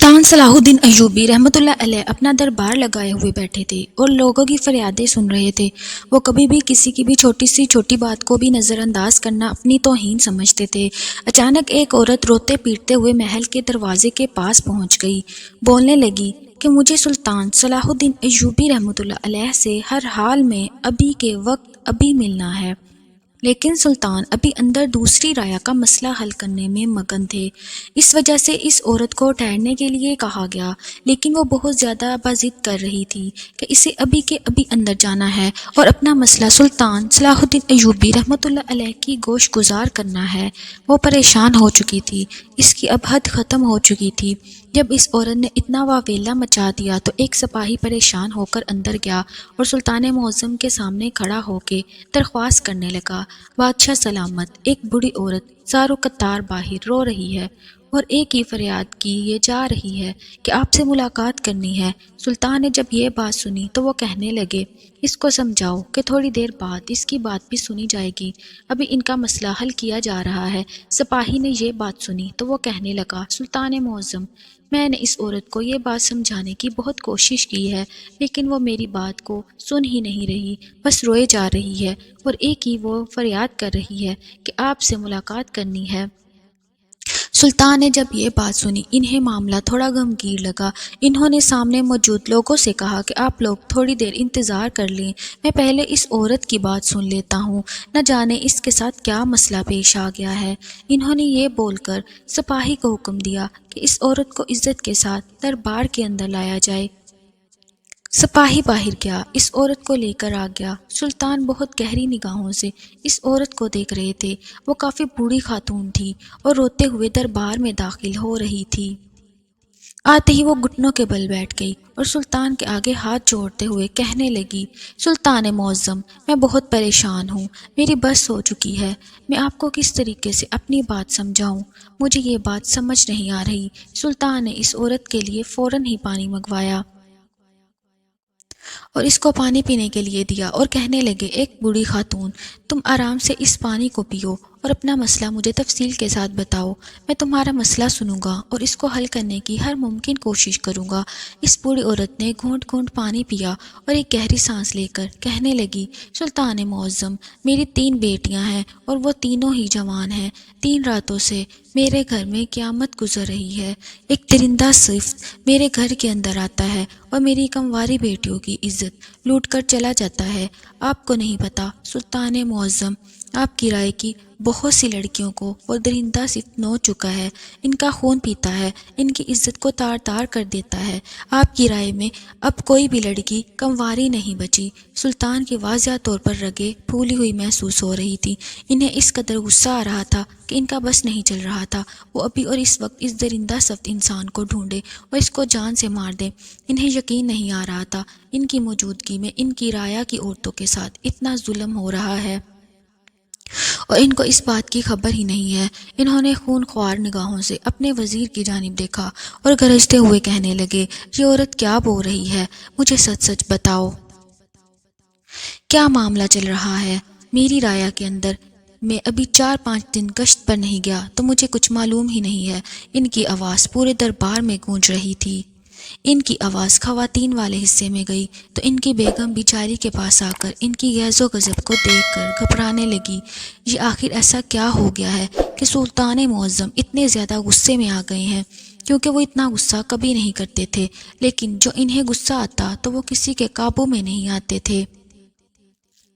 سلطان صلاح الدین ایوبی رحمۃ اللہ علیہ اپنا دربار لگائے ہوئے بیٹھے تھے اور لوگوں کی فریادیں سن رہے تھے۔ وہ کبھی بھی کسی کی بھی چھوٹی بات کو بھی نظر انداز کرنا اپنی توہین سمجھتے تھے۔ اچانک ایک عورت روتے پیٹتے ہوئے محل کے دروازے کے پاس پہنچ گئی، بولنے لگی کہ مجھے سلطان صلاح الدین ایوبی رحمۃ اللہ علیہ سے ہر حال میں ابھی کے وقت ابھی ملنا ہے۔ لیکن سلطان ابھی اندر دوسری رعایا کا مسئلہ حل کرنے میں مگن تھے۔ اس وجہ سے اس عورت کو ٹھہرنے کے لیے کہا گیا، لیکن وہ بہت زیادہ بضد کر رہی تھی کہ اسے ابھی کے ابھی اندر جانا ہے اور اپنا مسئلہ سلطان صلاح الدین ایوبی رحمۃ اللہ علیہ کی گوش گزار کرنا ہے۔ وہ پریشان ہو چکی تھی، اس کی اب حد ختم ہو چکی تھی۔ جب اس عورت نے اتنا واویلا مچا دیا تو ایک سپاہی پریشان ہو کر اندر گیا اور سلطان معظم کے سامنے کھڑا ہو کے درخواست کرنے لگا، بادشاہ سلامت، ایک بوڑھی عورت زارو قطار باہر رو رہی ہے اور ایک ہی فریاد کی یہ جا رہی ہے کہ آپ سے ملاقات کرنی ہے۔ سلطان نے جب یہ بات سنی تو وہ کہنے لگے، اس کو سمجھاؤ کہ تھوڑی دیر بعد اس کی بات بھی سنی جائے گی، ابھی ان کا مسئلہ حل کیا جا رہا ہے۔ سپاہی نے یہ بات سنی تو وہ کہنے لگا، سلطان معظم، میں نے اس عورت کو یہ بات سمجھانے کی بہت کوشش کی ہے، لیکن وہ میری بات کو سن ہی نہیں رہی، بس روئے جا رہی ہے اور ایک ہی وہ فریاد کر رہی ہے کہ آپ سے ملاقات کرنی ہے۔ سلطان نے جب یہ بات سنی انہیں معاملہ تھوڑا غمگین لگا۔ انہوں نے سامنے موجود لوگوں سے کہا کہ آپ لوگ تھوڑی دیر انتظار کر لیں، میں پہلے اس عورت کی بات سن لیتا ہوں، نہ جانے اس کے ساتھ کیا مسئلہ پیش آ گیا ہے۔ انہوں نے یہ بول کر سپاہی کو حکم دیا کہ اس عورت کو عزت کے ساتھ دربار کے اندر لایا جائے۔ سپاہی باہر گیا، اس عورت کو لے کر آ گیا۔ سلطان بہت گہری نگاہوں سے اس عورت کو دیکھ رہے تھے۔ وہ کافی بوڑھی خاتون تھی اور روتے ہوئے دربار میں داخل ہو رہی تھی۔ آتے ہی وہ گھٹنوں کے بل بیٹھ گئی اور سلطان کے آگے ہاتھ جوڑتے ہوئے کہنے لگی، سلطان معظم، میں بہت پریشان ہوں، میری بس ہو چکی ہے، میں آپ کو کس طریقے سے اپنی بات سمجھاؤں، مجھے یہ بات سمجھ نہیں آ رہی۔ سلطان نے اس عورت کے لیے فوراً ہی پانی منگوایا اور اس کو پانی پینے کے لیے دیا اور کہنے لگے، ایک بوڑھی خاتون، تم آرام سے اس پانی کو پیو اور اپنا مسئلہ مجھے تفصیل کے ساتھ بتاؤ، میں تمہارا مسئلہ سنوں گا اور اس کو حل کرنے کی ہر ممکن کوشش کروں گا۔ اس بوڑھی عورت نے گھونٹ گھونٹ پانی پیا اور ایک گہری سانس لے کر کہنے لگی، سلطان معظم، میری 3 بیٹیاں ہیں اور وہ تینوں ہی جوان ہیں۔ 3 راتوں سے میرے گھر میں قیامت گزر رہی ہے۔ ایک درندہ صفت میرے گھر کے اندر آتا ہے اور میری کمواری بیٹیوں کی عزت لوٹ کر چلا جاتا ہے۔ آپ کو نہیں پتا سلطان معظم، آپ کی رائے کی بہت سی لڑکیوں کو وہ درندہ صفت نوچ چکا ہے، ان کا خون پیتا ہے، ان کی عزت کو تار تار کر دیتا ہے۔ آپ کی رائے میں اب کوئی بھی لڑکی کمواری نہیں بچی۔ سلطان کی واضح طور پر رگیں پھولی ہوئی محسوس ہو رہی تھی۔ انہیں اس قدر غصہ آ رہا تھا کہ ان کا بس نہیں چل رہا تھا، وہ ابھی اور اس وقت اس درندہ صفت انسان کو ڈھونڈے اور اس کو جان سے مار دے۔ انہیں یقین نہیں آ رہا تھا ان کی موجودگی میں ان کی رعایا کی عورتوں کے ساتھ اتنا ظلم ہو رہا ہے اور ان کو اس بات کی خبر ہی نہیں ہے۔ انہوں نے خون خوار نگاہوں سے اپنے وزیر کی جانب دیکھا اور گرجتے ہوئے کہنے لگے، یہ عورت کیا بول رہی ہے، مجھے سچ سچ بتاؤ، کیا معاملہ چل رہا ہے؟ میری رعایا کے اندر میں ابھی 4-5 دن گشت پر نہیں گیا تو مجھے کچھ معلوم ہی نہیں ہے۔ ان کی آواز پورے دربار میں گونج رہی تھی۔ ان کی آواز خواتین والے حصے میں گئی تو ان کی بیگم بیچاری کے پاس آ کر ان کی غیظ و غضب کو دیکھ کر گھبرانے لگی۔ یہ آخر ایسا کیا ہو گیا ہے کہ سلطان معظم اتنے زیادہ غصے میں آ گئے ہیں، کیونکہ وہ اتنا غصہ کبھی نہیں کرتے تھے، لیکن جو انہیں غصہ آتا تو وہ کسی کے قابو میں نہیں آتے تھے۔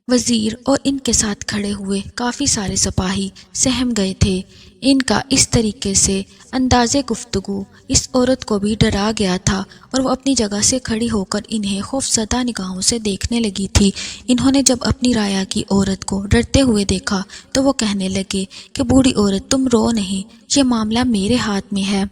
وزیر اور ان کے ساتھ کھڑے ہوئے کافی سارے سپاہی سہم گئے تھے۔ ان کا اس طریقے سے انداز گفتگو اس عورت کو بھی ڈرا گیا تھا اور وہ اپنی جگہ سے کھڑی ہو کر انہیں خوفزدہ نگاہوں سے دیکھنے لگی تھی۔ انہوں نے جب اپنی رعایا کی عورت کو ڈرتے ہوئے دیکھا تو وہ کہنے لگے کہ بوڑھی عورت، تم رو نہیں، یہ معاملہ میرے ہاتھ میں ہے،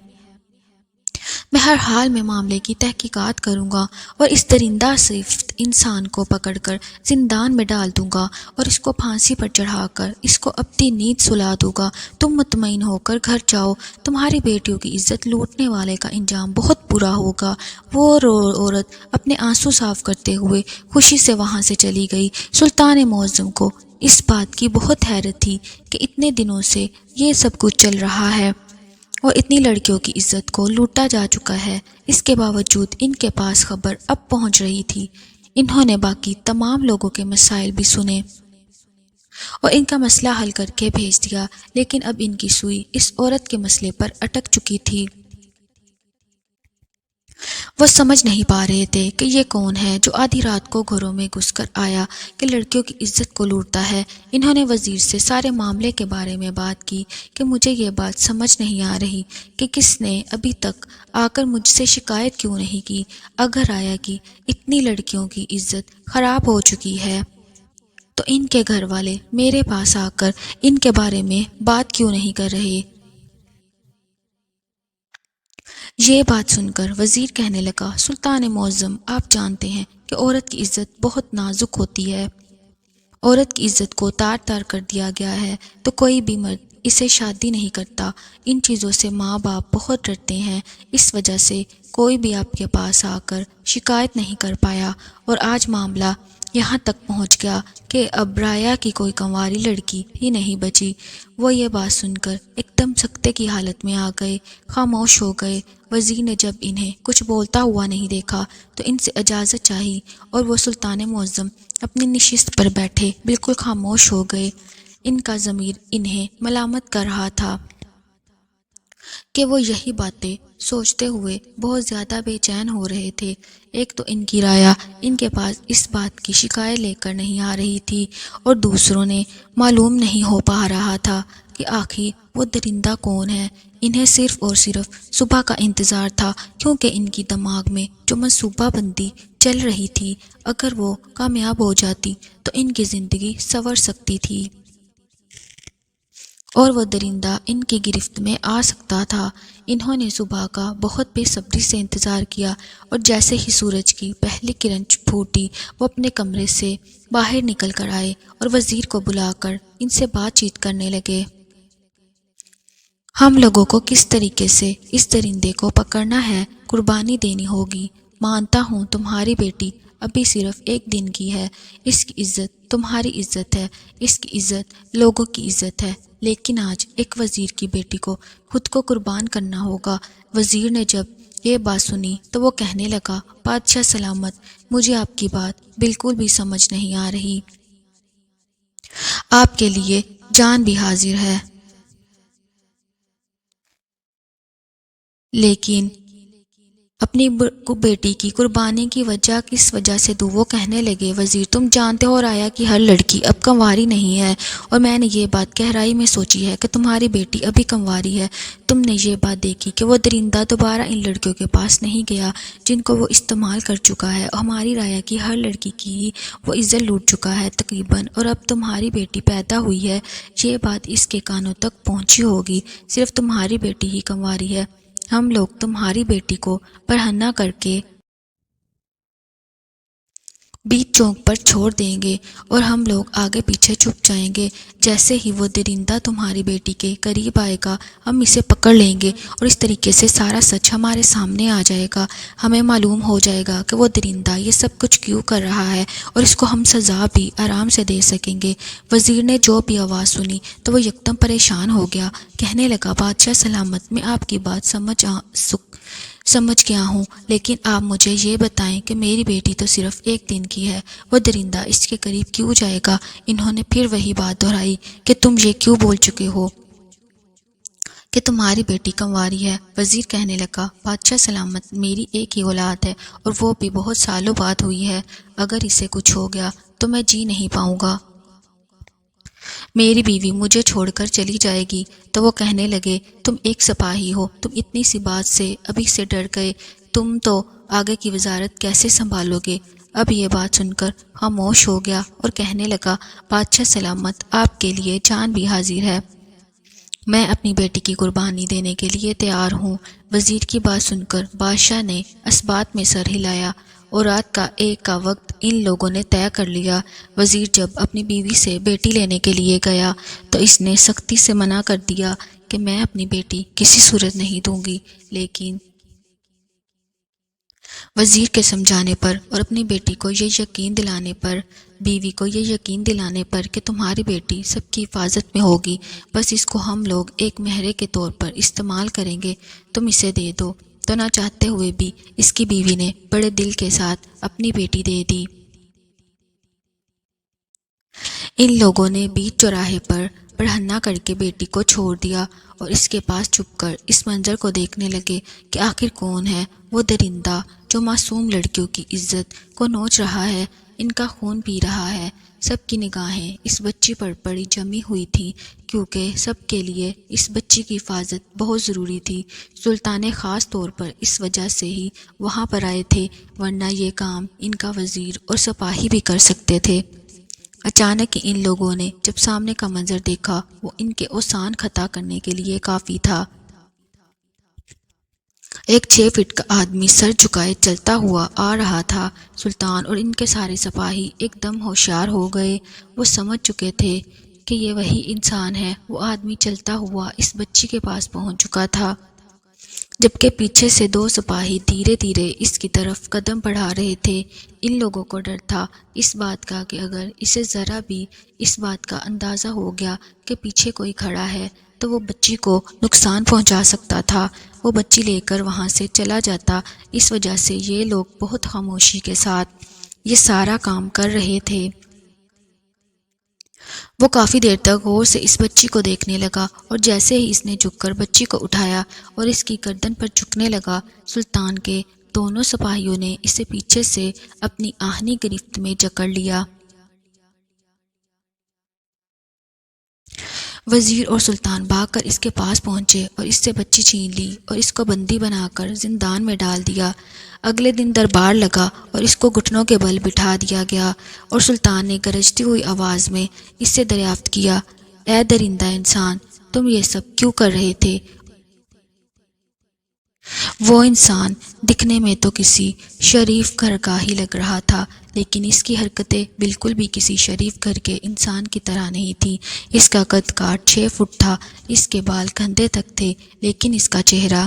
میں ہر حال میں معاملے کی تحقیقات کروں گا اور اس درندہ صفت انسان کو پکڑ کر زندان میں ڈال دوں گا اور اس کو پھانسی پر چڑھا کر اس کو اپنی نیند سلا دوں گا۔ تم مطمئن ہو کر گھر جاؤ، تمہاری بیٹیوں کی عزت لوٹنے والے کا انجام بہت برا ہوگا۔ وہ عورت اپنے آنسو صاف کرتے ہوئے خوشی سے وہاں سے چلی گئی۔ سلطان معظم کو اس بات کی بہت حیرت تھی کہ اتنے دنوں سے یہ سب کچھ چل رہا ہے اور اتنی لڑکیوں کی عزت کو لوٹا جا چکا ہے، اس کے باوجود ان کے پاس خبر اب پہنچ رہی تھی۔ انہوں نے باقی تمام لوگوں کے مسائل بھی سنے اور ان کا مسئلہ حل کر کے بھیج دیا، لیکن اب ان کی سوئی اس عورت کے مسئلے پر اٹک چکی تھی۔ وہ سمجھ نہیں پا رہے تھے کہ یہ کون ہے جو آدھی رات کو گھروں میں گھس کر آیا کہ لڑکیوں کی عزت کو لوٹتا ہے۔ انہوں نے وزیر سے سارے معاملے کے بارے میں بات کی کہ مجھے یہ بات سمجھ نہیں آ رہی کہ کس نے ابھی تک آ کر مجھ سے شکایت کیوں نہیں کی۔ اگر آیا کہ اتنی لڑکیوں کی عزت خراب ہو چکی ہے تو ان کے گھر والے میرے پاس آ کر ان کے بارے میں بات کیوں نہیں کر رہے۔ یہ بات سن کر وزیر کہنے لگا، سلطان معظم، آپ جانتے ہیں کہ عورت کی عزت بہت نازک ہوتی ہے۔ عورت کی عزت کو تار تار کر دیا گیا ہے تو کوئی بھی مرد اسے شادی نہیں کرتا۔ ان چیزوں سے ماں باپ بہت ڈرتے ہیں، اس وجہ سے کوئی بھی آپ کے پاس آ کر شکایت نہیں کر پایا، اور آج معاملہ یہاں تک پہنچ گیا کہ اب رایا کی کوئی کنواری لڑکی ہی نہیں بچی۔ وہ یہ بات سن کر ایک دم سکتے کی حالت میں آ گئے، خاموش ہو گئے۔ وزیر نے جب انہیں کچھ بولتا ہوا نہیں دیکھا تو ان سے اجازت چاہی اور وہ سلطان معظم اپنی نشست پر بیٹھے بالکل خاموش ہو گئے۔ ان کا ضمیر انہیں ملامت کر رہا تھا کہ وہ یہی باتیں سوچتے ہوئے بہت زیادہ بے چین ہو رہے تھے۔ ایک تو ان کی رایا ان کے پاس اس بات کی شکایت لے کر نہیں آ رہی تھی، اور دوسروں نے معلوم نہیں ہو پا رہا تھا کہ آخر وہ درندہ کون ہے۔ انہیں صرف اور صرف صبح کا انتظار تھا، کیونکہ ان کی دماغ میں جو منصوبہ بندی چل رہی تھی، اگر وہ کامیاب ہو جاتی تو ان کی زندگی سنور سکتی تھی اور وہ درندہ ان کی گرفت میں آ سکتا تھا۔ انہوں نے صبح کا بہت بے صبری سے انتظار کیا، اور جیسے ہی سورج کی پہلی کرن پھوٹی وہ اپنے کمرے سے باہر نکل کر آئے اور وزیر کو بلا کر ان سے بات چیت کرنے لگے۔ ہم لوگوں کو کس طریقے سے اس درندے کو پکڑنا ہے، قربانی دینی ہوگی۔ مانتا ہوں تمہاری بیٹی ابھی صرف ایک دن کی ہے، اس کی عزت تمہاری عزت ہے، اس کی عزت لوگوں کی عزت ہے، لیکن آج ایک وزیر کی بیٹی کو خود کو قربان کرنا ہوگا۔ وزیر نے جب یہ بات سنی تو وہ کہنے لگا، بادشاہ سلامت، مجھے آپ کی بات بالکل بھی سمجھ نہیں آ رہی۔ آپ کے لیے جان بھی حاضر ہے، لیکن اپنی بیٹی کی قربانی کی وجہ کس وجہ سے دوں؟ وہ کہنے لگے، وزیر تم جانتے ہو رایا کی ہر لڑکی اب کنواری نہیں ہے، اور میں نے یہ بات گہرائی میں سوچی ہے کہ تمہاری بیٹی ابھی کنواری ہے۔ تم نے یہ بات دیکھی کہ وہ درندہ دوبارہ ان لڑکیوں کے پاس نہیں گیا جن کو وہ استعمال کر چکا ہے، اور ہماری رایا کی ہر لڑکی کی ہی وہ عزت لوٹ چکا ہے تقریباً، اور اب تمہاری بیٹی پیدا ہوئی ہے۔ یہ بات اس کے کانوں تک پہنچی ہوگی، صرف تمہاری بیٹی ہی کنواری ہے۔ ہم لوگ تمہاری بیٹی کو برہنہ کر کے بیچ چوک پر چھوڑ دیں گے، اور ہم لوگ آگے پیچھے چھپ جائیں گے۔ جیسے ہی وہ درندہ تمہاری بیٹی کے قریب آئے گا، ہم اسے پکڑ لیں گے، اور اس طریقے سے سارا سچ ہمارے سامنے آ جائے گا۔ ہمیں معلوم ہو جائے گا کہ وہ درندہ یہ سب کچھ کیوں کر رہا ہے، اور اس کو ہم سزا بھی آرام سے دے سکیں گے۔ وزیر نے جو بھی آواز سنی تو وہ یکدم پریشان ہو گیا، کہنے لگا، بادشاہ سلامت، میں آپ کی بات سمجھ گیا ہوں، لیکن آپ مجھے یہ بتائیں کہ میری بیٹی تو صرف ایک دن کی ہے، وہ درندہ اس کے قریب کیوں جائے گا؟ انہوں نے پھر وہی بات دہرائی کہ تم یہ کیوں بول چکے ہو کہ تمہاری بیٹی کنواری ہے؟ وزیر کہنے لگا، بادشاہ سلامت، میری ایک ہی اولاد ہے، اور وہ بھی بہت سالوں بعد ہوئی ہے۔ اگر اسے کچھ ہو گیا تو میں جی نہیں پاؤں گا، میری بیوی مجھے چھوڑ کر چلی جائے گی۔ تو وہ کہنے لگے، تم ایک سپاہی ہو، تم اتنی سی بات سے ابھی سے ڈر گئے، تم تو آگے کی وزارت کیسے سنبھالو گے؟ اب یہ بات سن کر خاموش ہو گیا اور کہنے لگا، بادشاہ سلامت، آپ کے لیے جان بھی حاضر ہے، میں اپنی بیٹی کی قربانی دینے کے لیے تیار ہوں۔ وزیر کی بات سن کر بادشاہ نے اسبات میں سر ہلایا، اور رات کا 1 کا وقت ان لوگوں نے طے کر لیا۔ وزیر جب اپنی بیوی سے بیٹی لینے کے لیے گیا تو اس نے سختی سے منع کر دیا کہ میں اپنی بیٹی کسی صورت نہیں دوں گی، لیکن وزیر کے سمجھانے پر اور اپنی بیٹی کو یہ یقین دلانے پر بیوی کو یہ یقین دلانے پر کہ تمہاری بیٹی سب کی حفاظت میں ہوگی، بس اس کو ہم لوگ ایک مہرے کے طور پر استعمال کریں گے، تم اسے دے دو، تو نہ چاہتے ہوئے بھی اس کی بیوی نے بڑے دل کے ساتھ اپنی بیٹی دے دی۔ ان لوگوں نے بیچ چوراہے پر برہنہ کر کے بیٹی کو چھوڑ دیا اور اس کے پاس چھپ کر اس منظر کو دیکھنے لگے کہ آخر کون ہے وہ درندہ جو معصوم لڑکیوں کی عزت کو نوچ رہا ہے، ان کا خون پی رہا ہے۔ سب کی نگاہیں اس بچی پر پڑی جمی ہوئی تھی، کیونکہ سب کے لیے اس بچی کی حفاظت بہت ضروری تھی۔ سلطان خاص طور پر اس وجہ سے ہی وہاں پر آئے تھے، ورنہ یہ کام ان کا وزیر اور سپاہی بھی کر سکتے تھے۔ اچانک ہی ان لوگوں نے جب سامنے کا منظر دیکھا، وہ ان کے اوسان خطا کرنے کے لیے کافی تھا۔ ایک 6 فٹ کا آدمی سر جھکائے چلتا ہوا آ رہا تھا۔ سلطان اور ان کے سارے سپاہی ایک دم ہوشیار ہو گئے۔ وہ سمجھ چکے تھے کہ یہ وہی انسان ہے۔ وہ آدمی چلتا ہوا اس بچی کے پاس پہنچ چکا تھا، جبکہ پیچھے سے 2 سپاہی دھیرے دھیرے اس کی طرف قدم بڑھا رہے تھے۔ ان لوگوں کو ڈر تھا اس بات کا کہ اگر اسے ذرا بھی اس بات کا اندازہ ہو گیا کہ پیچھے کوئی کھڑا ہے تو وہ بچی کو نقصان پہنچا سکتا تھا۔ وہ بچی لے کر وہاں سے چلا جاتا۔ اس وجہ سے یہ لوگ بہت خاموشی کے ساتھ یہ سارا کام کر رہے تھے۔ وہ کافی دیر تک غور سے اس بچی کو دیکھنے لگا، اور جیسے ہی اس نے جھک کر بچی کو اٹھایا اور اس کی گردن پر جھکنے لگا، سلطان کے دونوں سپاہیوں نے اسے پیچھے سے اپنی آہنی گرفت میں جکڑ لیا۔ وزیر اور سلطان بھاگ کر اس کے پاس پہنچے اور اس سے بچی چھین لی اور اس کو بندی بنا کر زندان میں ڈال دیا۔ اگلے دن دربار لگا اور اس کو گھٹنوں کے بل بٹھا دیا گیا، اور سلطان نے گرجتی ہوئی آواز میں اس سے دریافت کیا، اے درندہ انسان، تم یہ سب کیوں کر رہے تھے؟ وہ انسان دکھنے میں تو کسی شریف گھر کا ہی لگ رہا تھا، لیکن اس کی حرکتیں بالکل بھی کسی شریف گھر کے انسان کی طرح نہیں تھی۔ اس کا قد کاٹ 6 فٹ تھا، اس کے بال کندھے تک تھے، لیکن اس کا چہرہ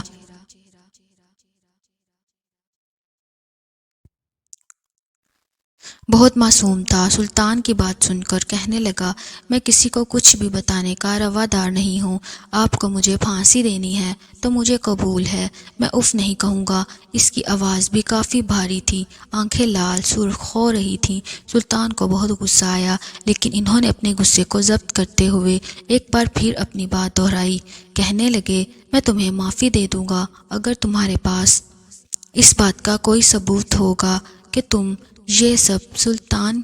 بہت معصوم تھا۔ سلطان کی بات سن کر کہنے لگا، میں کسی کو کچھ بھی بتانے کا روادار نہیں ہوں۔ آپ کو مجھے پھانسی دینی ہے تو مجھے قبول ہے، میں اف نہیں کہوں گا۔ اس کی آواز بھی کافی بھاری تھی، آنکھیں لال سرخ ہو رہی تھیں۔ سلطان کو بہت غصہ آیا، لیکن انہوں نے اپنے غصے کو ضبط کرتے ہوئے ایک بار پھر اپنی بات دہرائی۔ کہنے لگے، میں تمہیں معافی دے دوں گا اگر تمہارے پاس اس بات کا کوئی ثبوت ہوگا کہ تم یہ سب سلطان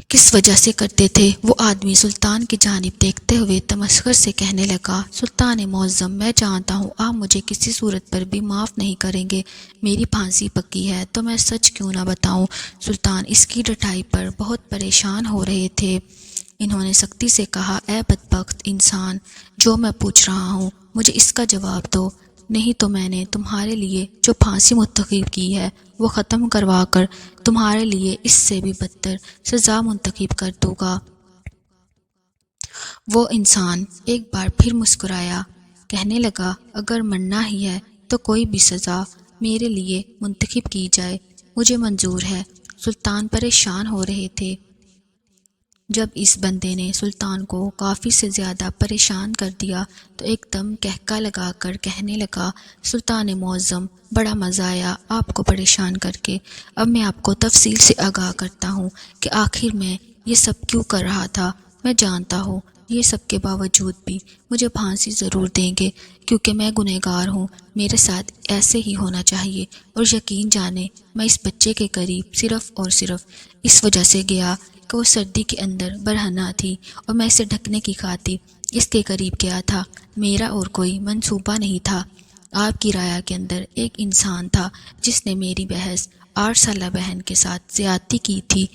کس وجہ سے کرتے تھے۔ وہ آدمی سلطان کی جانب دیکھتے ہوئے تمسخر سے کہنے لگا، سلطان معظم، میں جانتا ہوں آپ مجھے کسی صورت پر بھی معاف نہیں کریں گے۔ میری پھانسی پکی ہے تو میں سچ کیوں نہ بتاؤں۔ سلطان اس کی ڈٹائی پر بہت پریشان ہو رہے تھے۔ انہوں نے سختی سے کہا، اے بدبخت انسان، جو میں پوچھ رہا ہوں مجھے اس کا جواب دو، نہیں تو میں نے تمہارے لیے جو پھانسی منتخب کی ہے وہ ختم کروا کر تمہارے لیے اس سے بھی بدتر سزا منتخب کر دوں گا۔ وہ انسان ایک بار پھر مسکرایا، کہنے لگا، اگر مرنا ہی ہے تو کوئی بھی سزا میرے لیے منتخب کی جائے، مجھے منظور ہے۔ سلطان پریشان ہو رہے تھے۔ جب اس بندے نے سلطان کو کافی سے زیادہ پریشان کر دیا تو ایک دم کہکا لگا کر کہنے لگا، سلطان معظم، بڑا مزہ آیا آپ کو پریشان کر کے۔ اب میں آپ کو تفصیل سے آگاہ کرتا ہوں کہ آخر میں یہ سب کیوں کر رہا تھا۔ میں جانتا ہوں یہ سب کے باوجود بھی مجھے پھانسی ضرور دیں گے، کیونکہ میں گنہگار ہوں، میرے ساتھ ایسے ہی ہونا چاہیے۔ اور یقین جانے میں اس بچے کے قریب صرف اور صرف اس وجہ سے گیا کہ وہ سردی کے اندر برہنہ تھی اور میں اسے ڈھکنے کی خاطر اس کے قریب گیا تھا۔ میرا اور کوئی منصوبہ نہیں تھا۔ آپ کی رعایا کے اندر ایک انسان تھا جس نے میری بحث 8 سالہ بہن کے ساتھ زیادتی کی تھی،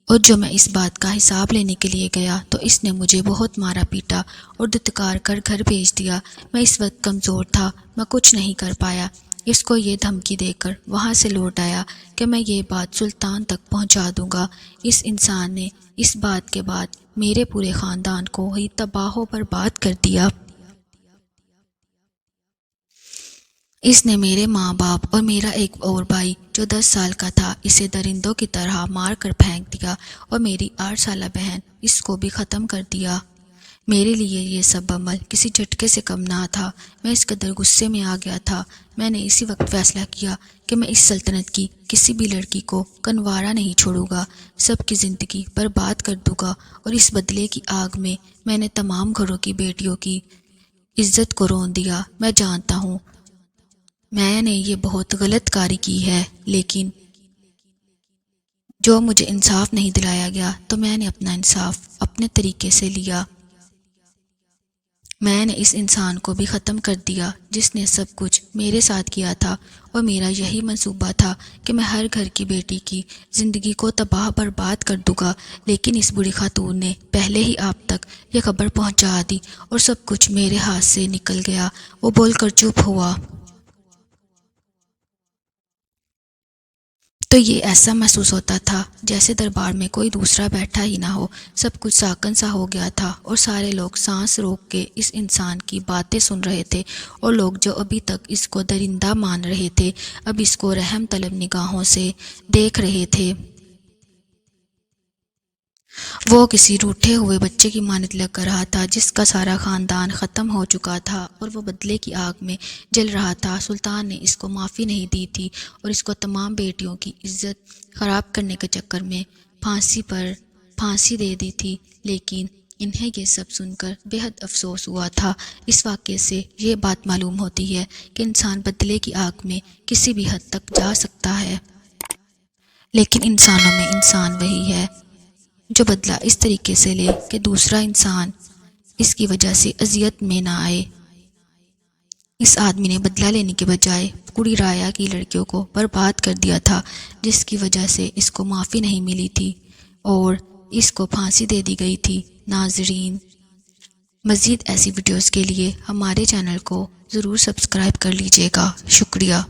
اور جو میں اس بات کا حساب لینے کے لیے گیا تو اس نے مجھے بہت مارا پیٹا اور دھتکار کر گھر بھیج دیا۔ میں اس وقت کمزور تھا، میں کچھ نہیں کر پایا۔ اس کو یہ دھمکی دے کر وہاں سے لوٹ آیا کہ میں یہ بات سلطان تک پہنچا دوں گا۔ اس انسان نے اس بات کے بعد میرے پورے خاندان کو ہی تباہ و برباد کر دیا۔ اس نے میرے ماں باپ اور میرا ایک اور بھائی جو 10 سال کا تھا اسے درندوں کی طرح مار کر پھینک دیا اور میری 8 سالہ بہن اس کو بھی ختم کر دیا۔ میرے لیے یہ سب عمل کسی جھٹکے سے کم نہ تھا۔ میں اس قدر غصے میں آ گیا تھا۔ میں نے اسی وقت فیصلہ کیا کہ میں اس سلطنت کی کسی بھی لڑکی کو کنوارا نہیں چھوڑوں گا، سب کی زندگی برباد کر دوں گا، اور اس بدلے کی آگ میں نے تمام گھروں کی بیٹیوں کی عزت کو رون دیا۔ میں جانتا ہوں میں نے یہ بہت غلط کاری کی ہے، لیکن جو مجھے انصاف نہیں دلایا گیا تو میں نے اپنا انصاف اپنے طریقے سے لیا۔ میں نے اس انسان کو بھی ختم کر دیا جس نے سب کچھ میرے ساتھ کیا تھا، اور میرا یہی منصوبہ تھا کہ میں ہر گھر کی بیٹی کی زندگی کو تباہ برباد کر دوں گا، لیکن اس بری خاتون نے پہلے ہی آپ تک یہ خبر پہنچا دی اور سب کچھ میرے ہاتھ سے نکل گیا۔ وہ بول کر چپ ہوا۔ تو یہ ایسا محسوس ہوتا تھا جیسے دربار میں کوئی دوسرا بیٹھا ہی نہ ہو، سب کچھ ساکن سا ہو گیا تھا، اور سارے لوگ سانس روک کے اس انسان کی باتیں سن رہے تھے، اور لوگ جو ابھی تک اس کو درندہ مان رہے تھے اب اس کو رحم طلب نگاہوں سے دیکھ رہے تھے۔ وہ کسی روٹھے ہوئے بچے کی مانند لگ رہا تھا جس کا سارا خاندان ختم ہو چکا تھا اور وہ بدلے کی آگ میں جل رہا تھا۔ سلطان نے اس کو معافی نہیں دی تھی اور اس کو تمام بیٹیوں کی عزت خراب کرنے کے چکر میں پھانسی پر پھانسی دے دی تھی، لیکن انہیں یہ سب سن کر بے حد افسوس ہوا تھا۔ اس واقعے سے یہ بات معلوم ہوتی ہے کہ انسان بدلے کی آگ میں کسی بھی حد تک جا سکتا ہے، لیکن انسانوں میں انسان وہی ہے جو بدلہ اس طریقے سے لے کہ دوسرا انسان اس کی وجہ سے اذیت میں نہ آئے۔ اس آدمی نے بدلہ لینے کے بجائے پوری رایا کی لڑکیوں کو برباد کر دیا تھا، جس کی وجہ سے اس کو معافی نہیں ملی تھی اور اس کو پھانسی دے دی گئی تھی۔ ناظرین، مزید ایسی ویڈیوز کے لیے ہمارے چینل کو ضرور سبسکرائب کر لیجیے گا۔ شکریہ۔